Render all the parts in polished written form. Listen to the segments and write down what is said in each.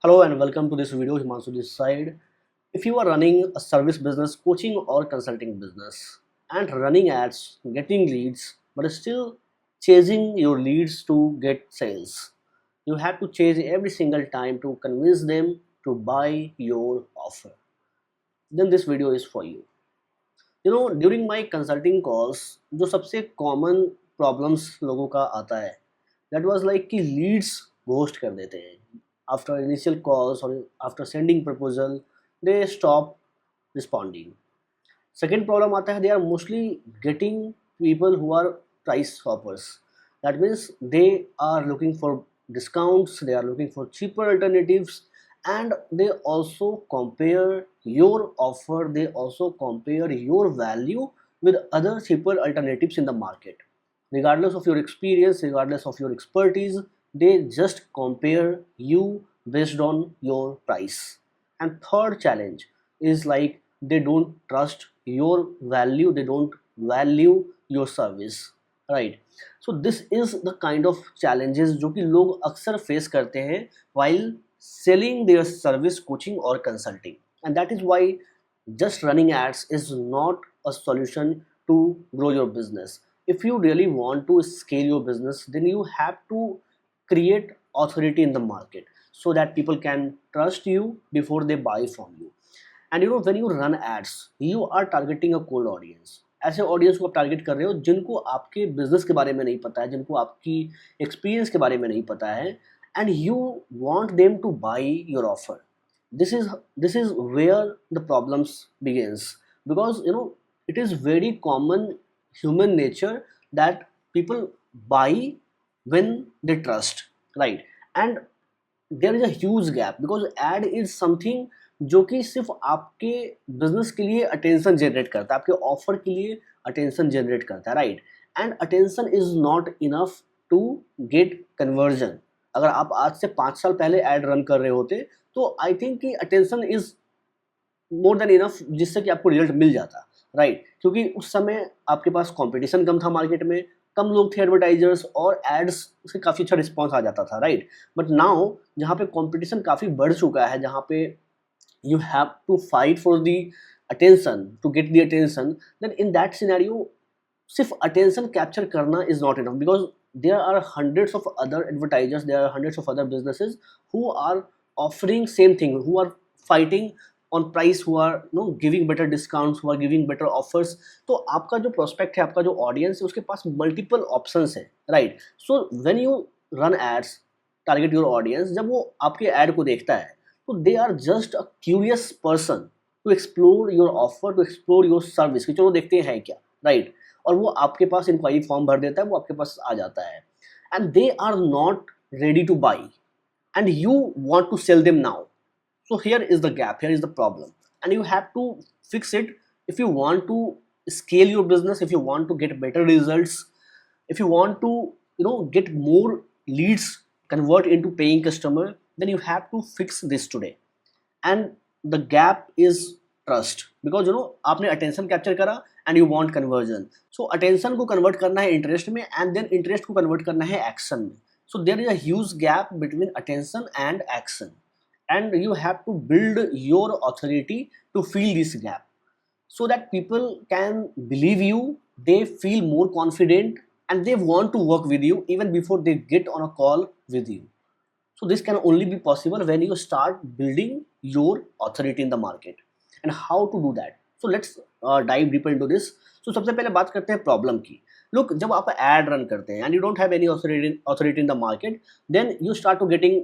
Hello and welcome to this video. Himanshu this side. If you are running a service business, coaching or consulting business, and running ads, getting leads, but still chasing your leads to get sales, you have to chase every single time to convince them to buy your offer. Then this video is for you. During my consulting calls, जो सबसे common problems लोगों का आता है, that was like कि leads ghost कर देते हैं. After initial calls or after sending proposal, they stop responding. Second problem आता है, they are mostly getting people who are price hoppers. That means they are looking for discounts, they are looking for cheaper alternatives, and they also compare your offer, they also compare your value with other cheaper alternatives in the market. Regardless of your experience, regardless of your expertise, they just compare you based on your price. And third challenge is like they don't trust your value, they don't value your service, right? So this is the kind of challenges जो कि लोग अक्सर face करते हैं while selling their service, coaching or consulting. And that is why just running ads is not a solution to grow your business. If you really want to scale your business, then you have to create authority in the market so that people can trust you before they buy from you. And when you run ads, you are targeting a cold audience. ऐसे audience को आप target कर रहे हो जिनको आपके business के बारे में नहीं पता है, जिनको आपकी एक्सपीरियंस के बारे में नहीं पता है, and you want them to buy your offer. This is where the problems begins, because it is very common human nature that people buy when they trust, right? And there is a huge gap because ad is something जो कि सिर्फ आपके business के लिए attention generate करता है, आपके offer के लिए अटेंशन जनरेट करता है, right? And attention is not enough to get conversion. अगर आप आज से 5 साल पहले एड रन कर रहे होते तो आई थिंक कि attention is more than enough जिससे कि आपको रिजल्ट मिल जाता, राइट? क्योंकि उस समय आपके पास कंपटीशन कम था, मार्केट में कम लोग थे एडवर्टाइजर्स, और एड्स से काफ़ी अच्छा रिस्पॉन्स आ जाता था, राइट? बट नाउ जहाँ पे कंपटीशन काफ़ी बढ़ चुका है, जहाँ पे you have to fight for the attention, to get the attention, then in that scenario सिर्फ attention capture करना is not enough, because there are hundreds of other advertisers, there are hundreds of other businesses who are offering same thing, who are fighting on price, who are giving better discounts, who are giving better offers. तो आपका जो prospect है, आपका जो audience है, उसके पास multiple options है, right? So when you run ads, target your audience, जब वो आपके ad को देखता है तो they are just a curious person to explore your offer, to explore your service, कि चलो देखते हैं क्या, right? और वो आपके पास इंक्वायरी फॉर्म भर देता है, वो आपके पास आ जाता है, and they are not ready to buy and you want to sell them now. So here is the gap, here is the problem, and you have to fix it if you want to scale your business, if you want to get better results, if you want to get more leads, convert into paying customer, then you have to fix this today. And the gap is trust, because आपने attention capture करा and you want conversion. So attention को convert करना है interest में, and then interest को convert करना है action में. So there is a huge gap between attention and action, and you have to build your authority to fill this gap so that people can believe you, they feel more confident, and they want to work with you even before they get on a call with you. So this can only be possible when you start building your authority in the market. And how to do that? So let's dive deeper into this. So सबसे पहले बात करते हैं problem की. Look, जब आप ad run करते हैं and you don't have any authority in the market, then you start to getting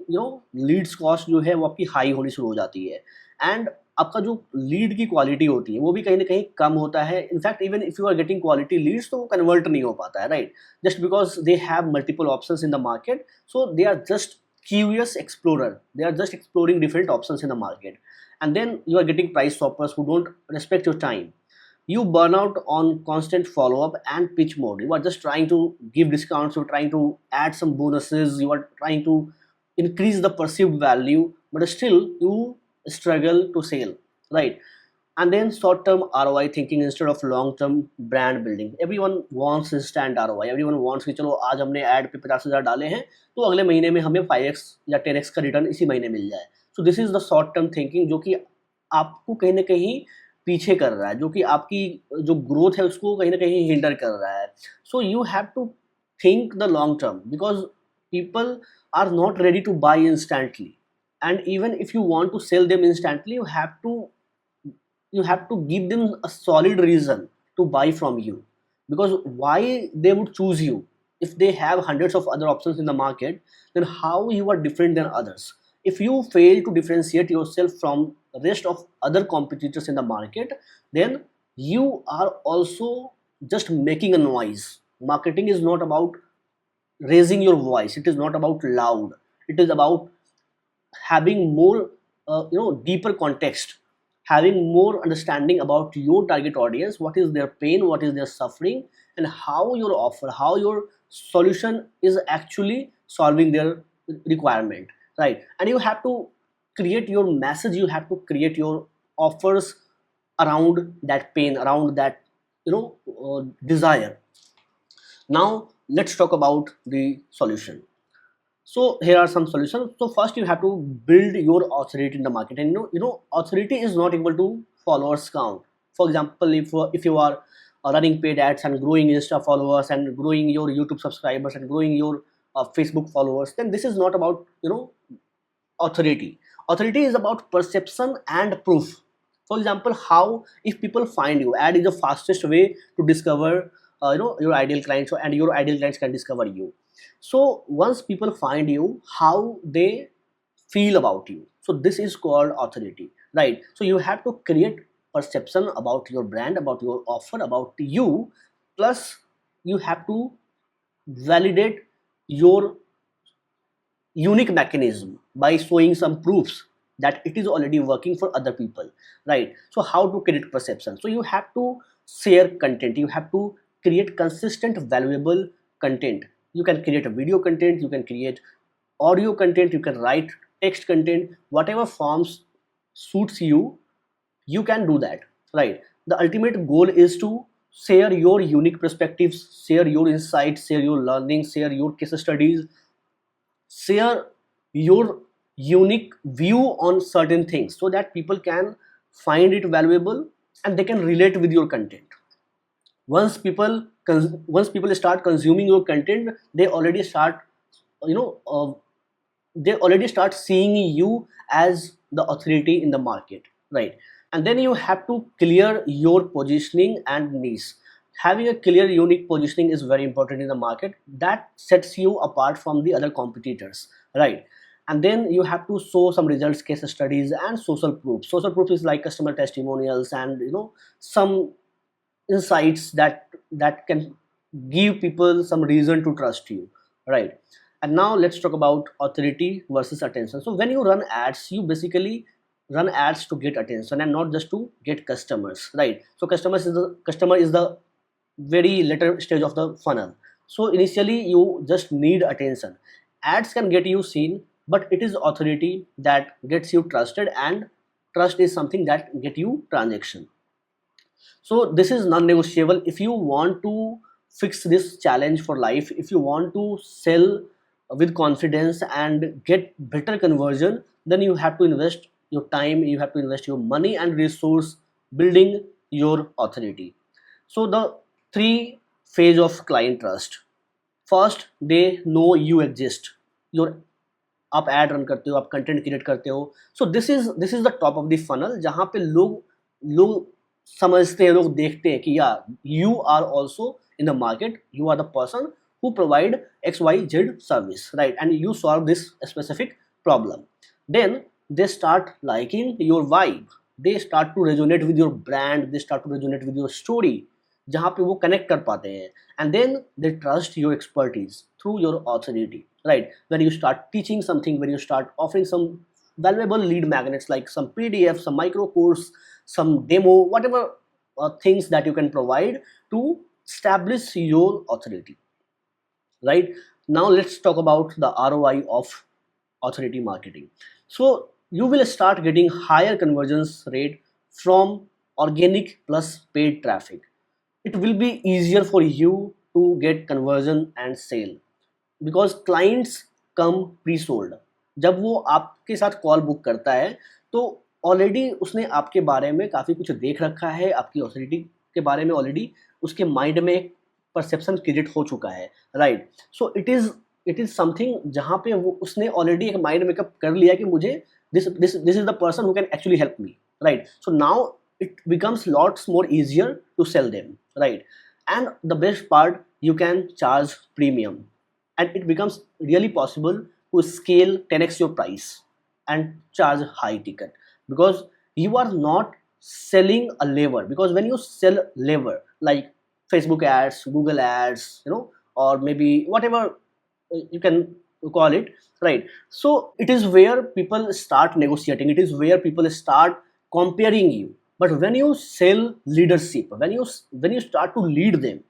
leads cost जो है वो आपकी हाई होनी शुरू हो जाती है, and आपका जो लीड की क्वालिटी होती है वो भी कहीं ना कहीं कम होता है. In fact even if you are getting quality leads तो वो कन्वर्ट नहीं हो पाता है, right? Just because they have multiple options in the market, so they are just curious explorer, they are just exploring different options in the market, and then you are getting price shoppers who don't respect your time. You burn out on constant follow-up and pitch mode. You are just trying to give discounts, you're trying to add some bonuses, you are trying to increase the perceived value, but still you struggle to sell, right? And then short-term ROI thinking instead of long-term brand building. Everyone wants instant ROI. Everyone wants कि चलो आज हमने ad पे 50,000 डाले हैं तो अगले महीने में हमें 5x या 10x का रिटर्न इसी महीने मिल जाए. So this is the short term thinking जो कि आपको कहीं ना कहीं पीछे कर रहा है, जो कि आपकी जो ग्रोथ है उसको कहीं ना कहीं हिंडर कर रहा है. So you have to think the long term, because people are not ready to buy instantly, and even if you want to sell them instantly, you have to give them a solid reason to buy from you. Because why they would choose you? If they have hundreds of other options in the market, then how you are different than others? If you fail to differentiate yourself from the rest of other competitors in the market, then you are also just making a noise. Marketing is not about raising your voice, it is not about loud, it is about having more deeper context, having more understanding about your target audience, what is their pain, what is their suffering, and how your offer, how your solution is actually solving their requirement, right? And you have to create your message, you have to create your offers around that pain, around that desire. Now let's talk about the solution. So here are some solutions. So first you have to build your authority in the market, and authority is not equal to followers count. For example, if you are running paid ads and growing Insta followers and growing your YouTube subscribers and growing your Facebook followers, then this is not about authority. Authority is about perception and proof. For example, how if people find you, ad is the fastest way to discover your ideal clients, and your ideal clients can discover you. So once people find you, how they feel about you, so this is called authority, right? So you have to create perception about your brand, about your offer, about you, plus you have to validate your unique mechanism by showing some proofs that it is already working for other people, right? So how to create perception? So you have to share content, you have to create consistent valuable content. You can create a video content, you can create audio content, you can write text content, whatever forms suits you, you can do that, right? The ultimate goal is to share your unique perspectives, share your insights, share your learnings, share your case studies, share your unique view on certain things, so that people can find it valuable and they can relate with your content. Once people start consuming your content, they already start you know uh, they already start seeing you as the authority in the market, right? And then you have to clear your positioning and niche. Having a clear unique positioning is very important in the market, that sets you apart from the other competitors, right? And then you have to show some results, case studies, and social proof. Social proof is like customer testimonials and some insights that can give people some reason to trust you, right? And now let's talk about authority versus attention. So when you run ads, you basically run ads to get attention and not just to get customers, right? So customer is the very later stage of the funnel. So initially you just need attention. Ads can get you seen, but it is authority that gets you trusted, and trust is something that get you transaction. So this is non-negotiable. If you want to fix this challenge for life, if you want to sell with confidence and get better conversion, then you have to invest your time, you have to invest your money and resource building your authority. So the three phase of client trust. First, they know you exist. Your आप ad run करते हो, आप content create करते हो. So this is the top of the funnel जहाँ पे लोग समझते हैं, लोग देखते हैं कि yeah, you are also in the market, you are the person who provide XYZ service, right? And you solve this specific problem. Then they start liking your vibe, they start to resonate with your brand, they start to resonate with your story, जहाँ पे वो connect कर पाते हैं. And then they trust your expertise through your authority, right? When you start teaching something, when you start offering some valuable lead magnets like some PDF, some micro course, some demo, whatever things that you can provide to establish your authority, right? Now let's talk about the ROI of authority marketing. So you will start getting higher conversions rate from organic plus paid traffic. It will be easier for you to get conversion and sale because clients come pre-sold. जब वो आपके साथ call book करता है तो already उसने आपके बारे में काफ़ी कुछ देख रखा है, आपकी ऑथोरिटी के बारे में ऑलरेडी उसके माइंड में एक परसेप्शन क्रिएट हो चुका है, right. So it is something जहाँ पे वो उसने ऑलरेडी एक माइंड मेकअप कर लिया कि मुझे this is the person who can actually help me, right. So now it becomes lots more easier to sell them, right? And the best part, you can charge premium, and it becomes really possible to scale 10x your price and charge high ticket, because you are not selling a lever. Because when you sell lever like Facebook ads, Google ads, or maybe whatever you can call it, right? So it is where people start negotiating, it is where people start comparing you. But when you sell leadership, when you start to lead them,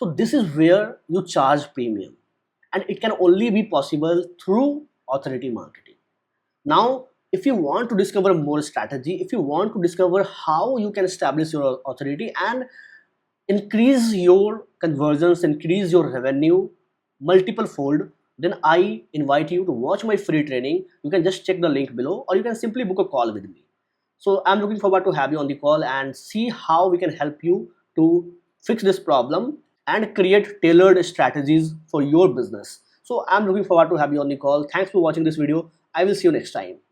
so this is where you charge premium, and it can only be possible through authority marketing. Now, if you want to discover more strategy, if you want to discover how you can establish your authority and increase your conversions, increase your revenue multiple fold, then I invite you to watch my free training. You can just check the link below, or you can simply book a call with me. So I'm looking forward to have you on the call and see how we can help you to fix this problem and create tailored strategies for your business. So I'm looking forward to have you on the call. Thanks for watching this video. I will see you next time.